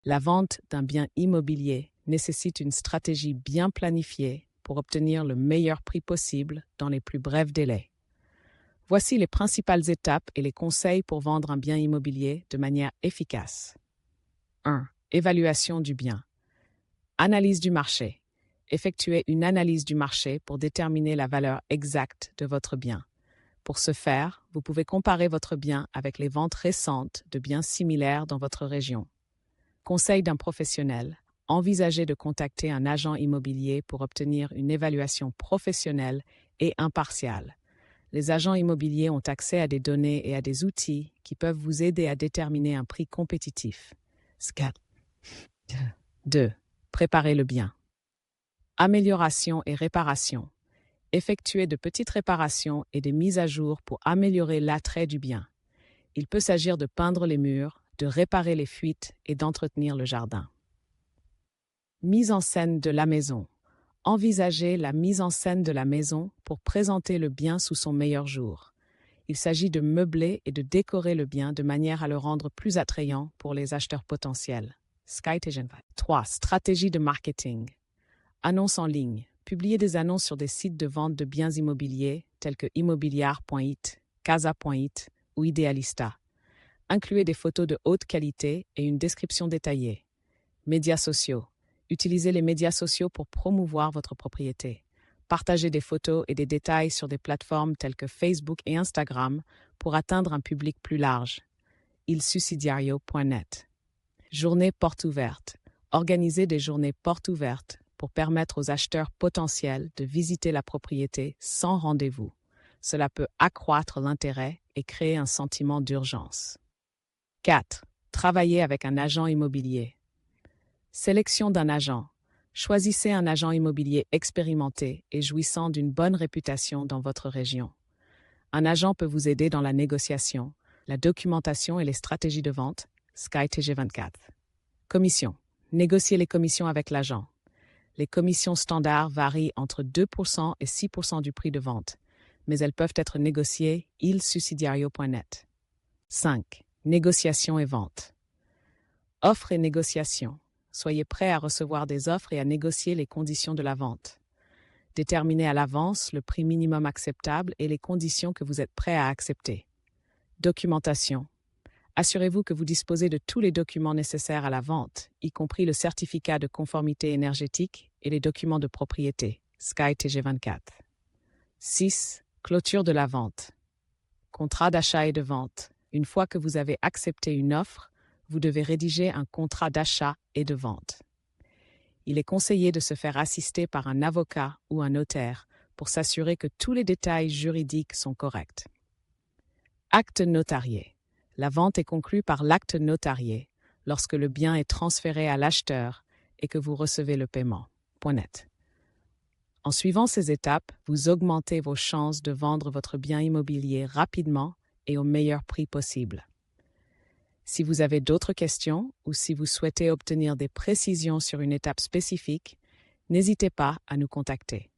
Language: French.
La vente d'un bien immobilier nécessite une stratégie bien planifiée pour obtenir le meilleur prix possible dans les plus brefs délais. Voici les principales étapes et les conseils pour vendre un bien immobilier de manière efficace. 1. Évaluation du bien. Analyse du marché. Effectuez une analyse du marché pour déterminer la valeur exacte de votre bien. Pour ce faire, vous pouvez comparer votre bien avec les ventes récentes de biens similaires dans votre région. Conseil d'un professionnel. Envisagez de contacter un agent immobilier pour obtenir une évaluation professionnelle et impartiale. Les agents immobiliers ont accès à des données et à des outils qui peuvent vous aider à déterminer un prix compétitif. 2. Préparez le bien. Amélioration et réparation. Effectuez de petites réparations et des mises à jour pour améliorer l'attrait du bien. Il peut s'agir de peindre les murs, de réparer les fuites et d'entretenir le jardin. Mise en scène de la maison. Envisagez la mise en scène de la maison pour présenter le bien sous son meilleur jour. Il s'agit de meubler et de décorer le bien de manière à le rendre plus attrayant pour les acheteurs potentiels. 3. Stratégie de marketing. Annonces en ligne. Publiez des annonces sur des sites de vente de biens immobiliers tels que immobiliar.it, casa.it ou Idealista. Incluez des photos de haute qualité et une description détaillée. Médias sociaux. Utilisez les médias sociaux pour promouvoir votre propriété. Partagez des photos et des détails sur des plateformes telles que Facebook et Instagram pour atteindre un public plus large. ilsusidiario.net. Journée porte ouverte. Organisez des journées portes ouvertes pour permettre aux acheteurs potentiels de visiter la propriété sans rendez-vous. Cela peut accroître l'intérêt et créer un sentiment d'urgence. 4. Travaillez avec un agent immobilier. Sélection d'un agent. Choisissez un agent immobilier expérimenté et jouissant d'une bonne réputation dans votre région. Un agent peut vous aider dans la négociation, la documentation et les stratégies de vente. SkyTG24. Commission. Négociez les commissions avec l'agent. Les commissions standards varient entre 2% et 6% du prix de vente, mais elles peuvent être négociées ilsusidiario.net. 5. Négociation et vente. Offres et négociations. Soyez prêt à recevoir des offres et à négocier les conditions de la vente. Déterminez à l'avance le prix minimum acceptable et les conditions que vous êtes prêt à accepter. Documentation. Assurez-vous que vous disposez de tous les documents nécessaires à la vente, y compris le certificat de conformité énergétique et les documents de propriété. SkyTG24. 6. Clôture de la vente. Contrat d'achat et de vente. Une fois que vous avez accepté une offre, vous devez rédiger un contrat d'achat et de vente. Il est conseillé de se faire assister par un avocat ou un notaire pour s'assurer que tous les détails juridiques sont corrects. Acte notarié. La vente est conclue par l'acte notarié lorsque le bien est transféré à l'acheteur et que vous recevez le paiement. .net. En suivant ces étapes, vous augmentez vos chances de vendre votre bien immobilier rapidement et au meilleur prix possible. Si vous avez d'autres questions ou si vous souhaitez obtenir des précisions sur une étape spécifique, n'hésitez pas à nous contacter.